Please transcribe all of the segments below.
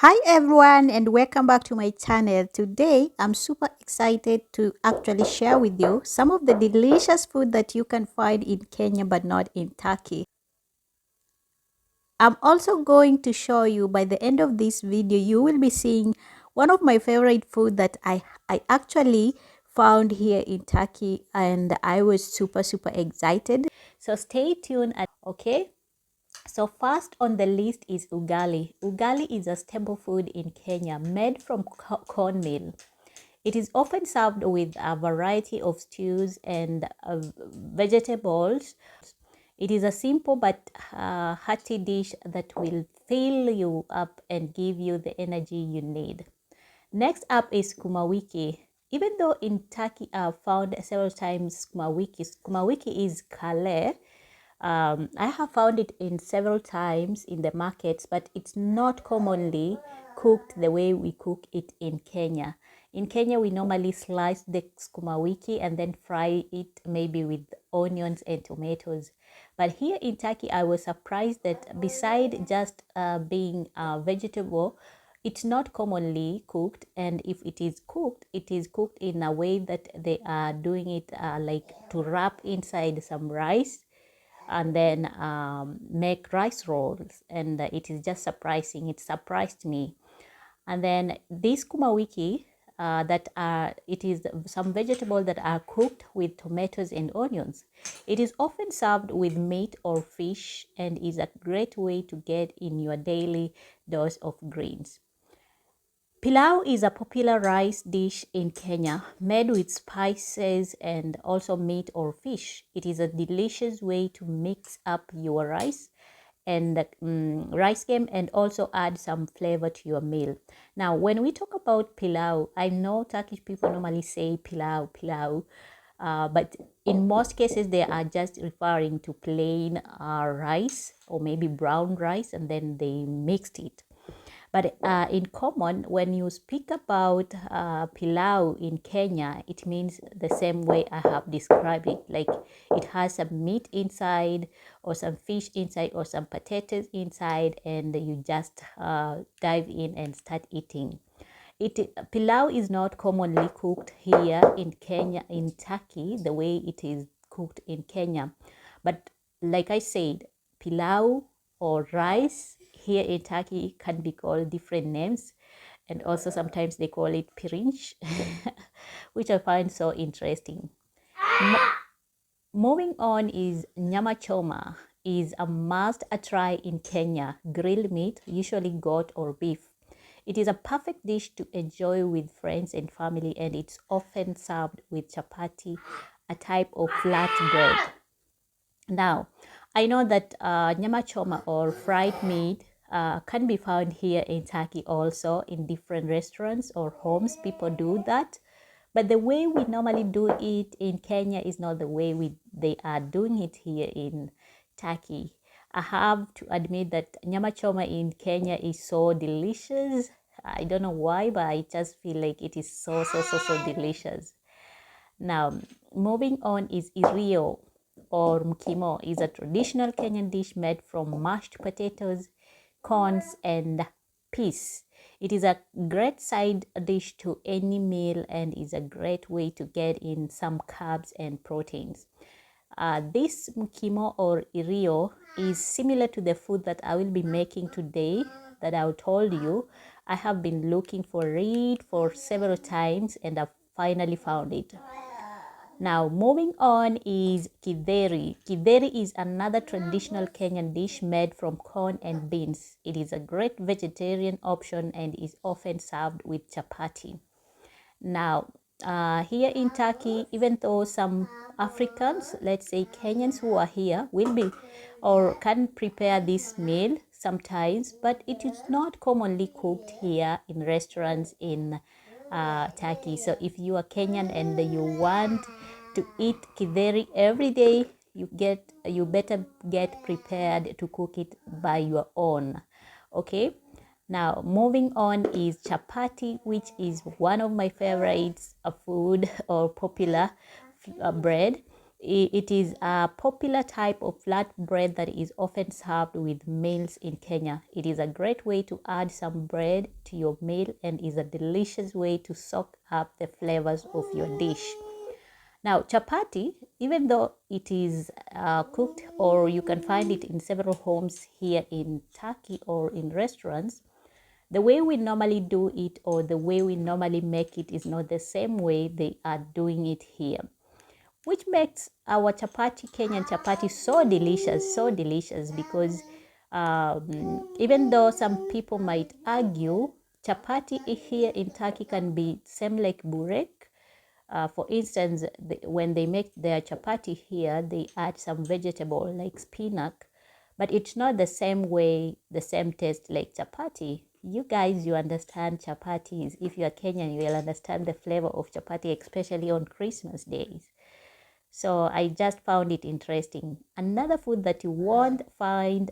Hi everyone and welcome back to my channel. Today I'm super excited to actually share with you some of the delicious food that you can find in Kenya but not in Turkey. I'm also going to show you by the end of this video you will be seeing one of my favorite food that I actually found here in Turkey and I was super excited. So stay tuned okay? So first on the list is ugali. Ugali is a staple food in Kenya made from cornmeal. It is often served with a variety of stews and vegetables. It is a simple but hearty dish that will fill you up and give you the energy you need. Next up is kumawiki. Even though in Turkey I've found several times kumawiki is kale. I have found it in several times in the markets, but it's not commonly cooked the way we cook it in Kenya. In Kenya, we normally slice the sukuma wiki and then fry it maybe with onions and tomatoes. But here in Turkey, I was surprised that beside just being a vegetable, it's not commonly cooked, and if it is cooked in a way that they are doing it like to wrap inside some rice and then make rice rolls, and it is just surprising. It surprised me. And then this kumawiki that are it is some vegetables that are cooked with tomatoes and onions. It is often served with meat or fish and is a great way to get in your daily dose of greens. Pilau is a popular rice dish in Kenya made with spices and also meat or fish. It is a delicious way to mix up your rice and rice game and also add some flavor to your meal. Now, when we talk about pilau, I know Turkish people normally say pilau, but in most cases they are just referring to plain rice or maybe brown rice and then they mixed it. But in common, when you speak about pilau in Kenya, it means the same way I have described it. Like it has some meat inside or some fish inside or some potatoes inside, and you just dive in and start eating. Pilau is not commonly cooked here in Kenya, in Turkey, the way it is cooked in Kenya. But like I said, pilau or rice here in Turkey can be called different names, and also sometimes they call it pirinç, which I find so interesting. Moving on is Nyama Choma is a must try in Kenya. Grilled meat, usually goat or beef. It is a perfect dish to enjoy with friends and family, and it's often served with chapati, a type of flat bread. Now, I know that Nyama Choma or fried meat can be found here in Turkey also in different restaurants or homes. People do that. But the way we normally do it in Kenya is not the way they are doing it here in Turkey. I have to admit that Nyama Choma in Kenya is so delicious. I don't know why, but I just feel like it is so delicious. Now, moving on is irio or mkimo is a traditional Kenyan dish made from mashed potatoes, corns, and peas. It is a great side dish to any meal and is a great way to get in some carbs and proteins. This mkimo or irio is similar to the food that I will be making today that I told you. I have been looking for it for several times and I've finally found it. Now, moving on is kideri. Kideri is another traditional Kenyan dish made from corn and beans. It is a great vegetarian option and is often served with chapati. Now, here in Turkey, even though some Africans, let's say Kenyans who are here, will be or can prepare this meal sometimes, but it is not commonly cooked here in restaurants in Turkey. So if you are Kenyan and you want to eat kideri every day, you better get prepared to cook it by your own. Okay. Now, moving on is chapati, which is one of my favorites of food or popular bread. It is a popular type of flat bread that is often served with meals in Kenya. It is a great way to add some bread to your meal and is a delicious way to soak up the flavors of your dish. Now, chapati, even though it is cooked or you can find it in several homes here in Turkey or in restaurants, the way we normally do it or the way we normally make it is not the same way they are doing it here, which makes our chapati, Kenyan chapati, so delicious because even though some people might argue, chapati here in Turkey can be same like burek. For instance, when they make their chapati here, they add some vegetable like spinach, but it's not the same way, the same taste like chapati. You guys, you understand chapatis. If you are Kenyan, you will understand the flavor of chapati, especially on Christmas days. So I just found it interesting. Another food that you won't find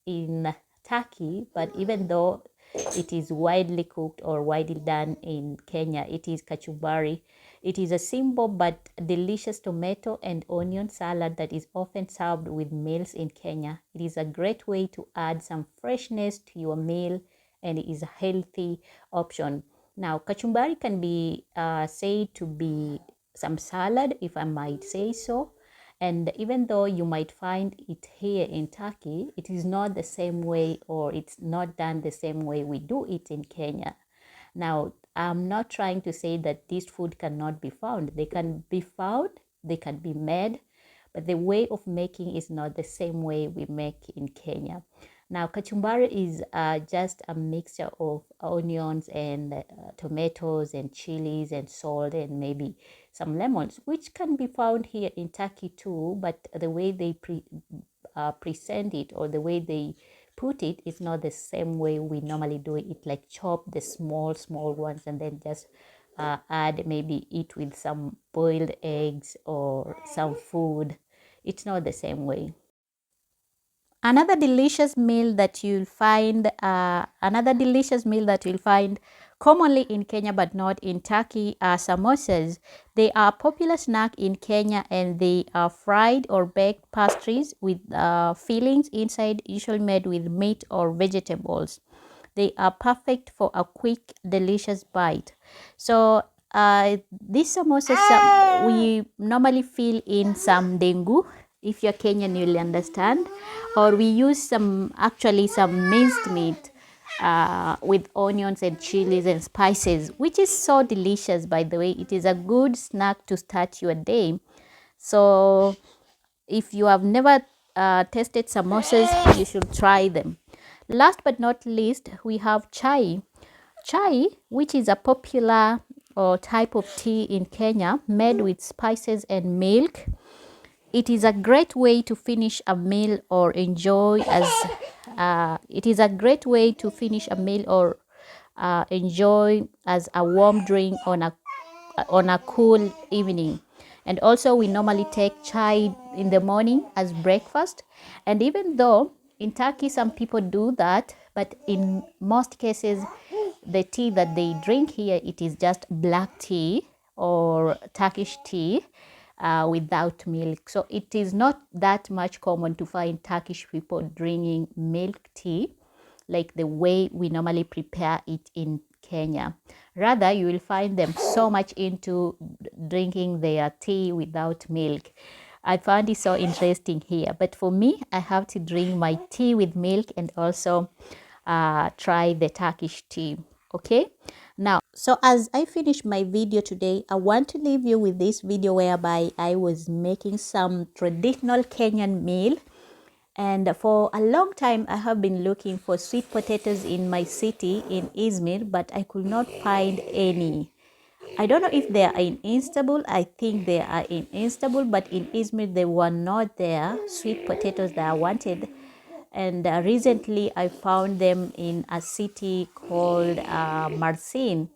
in Turkey, but even though it is widely cooked or widely done in Kenya, it is kachumbari. It is a simple but delicious tomato and onion salad that is often served with meals in Kenya. It is a great way to add some freshness to your meal and it is a healthy option. Now, kachumbari can be said to be some salad, if I might say so. And even though you might find it here in Turkey, it is not the same way or it's not done the same way we do it in Kenya. Now, I'm not trying to say that this food cannot be found. They can be found, they can be made, but the way of making is not the same way we make in Kenya. Now, kachumbari is just a mixture of onions and tomatoes and chilies and salt and maybe some lemons, which can be found here in Turkey too, but the way they present it or the way they put it is not the same way we normally do it, like chop the small ones and then just add, maybe eat with some boiled eggs or some food. It's not the same way. Another delicious meal that you'll find, commonly in Kenya but not in Turkey are samosas. They are a popular snack in Kenya and they are fried or baked pastries with fillings inside, usually made with meat or vegetables. They are perfect for a quick, delicious bite. So these samosas, we normally fill in some dengu. If you're Kenyan, you'll understand. Or we use some minced meat with onions and chilies and spices, which is so delicious, by the way. It is a good snack to start your day. So if you have never tasted samosas, you should try them. Last but not least, we have chai. Chai, which is a popular or type of tea in Kenya, made with spices and milk. It is a great way to finish a meal or enjoy as enjoy as a warm drink on a cool evening. And also we normally take chai in the morning as breakfast. And even though in Turkey some people do that, but in most cases the tea that they drink here, it is just black tea or Turkish tea without milk. So it is not that much common to find Turkish people drinking milk tea like the way we normally prepare it in Kenya. Rather, you will find them so much into drinking their tea without milk. I found it so interesting here. But for me, I have to drink my tea with milk and also try the Turkish tea. Okay? Now, so as I finish my video today, I want to leave you with this video whereby I was making some traditional Kenyan meal. And for a long time, I have been looking for sweet potatoes in my city in Izmir, but I could not find any. I don't know if they are in Istanbul. I think they are in Istanbul, but in Izmir, they were not there, sweet potatoes that I wanted. And recently, I found them in a city called Marsin.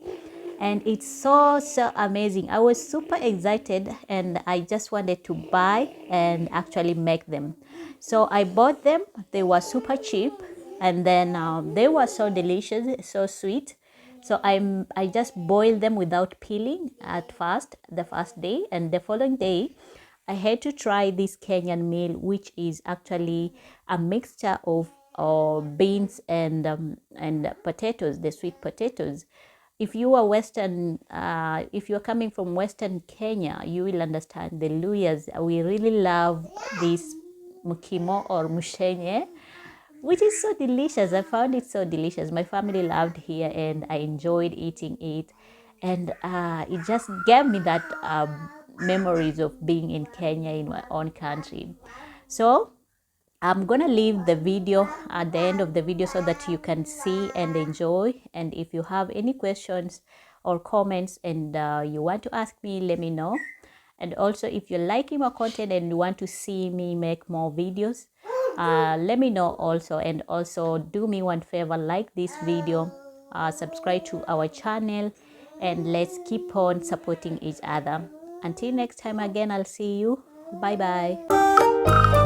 And it's so amazing. I was super excited and I just wanted to buy and actually make them. So I bought them. They were super cheap and then they were so delicious, so sweet. So I just boiled them without peeling at first, the first day, and the following day I had to try this Kenyan meal, which is actually a mixture of beans and potatoes, the sweet potatoes. If you are if you're coming from Western Kenya, you will understand the Luyas. We really love this mukimo or mushenye, which is so delicious. I found it so delicious. My family loved here and I enjoyed eating it. And it just gave me that memories of being in Kenya, in my own country. So I'm gonna leave the video at the end of the video so that you can see and enjoy. And if you have any questions or comments and you want to ask me, let me know. And also, if you're liking my content and you want to see me make more videos, let me know also. And also do me one favor, like this video, subscribe to our channel, and let's keep on supporting each other. Until next time again, I'll see you. Bye bye.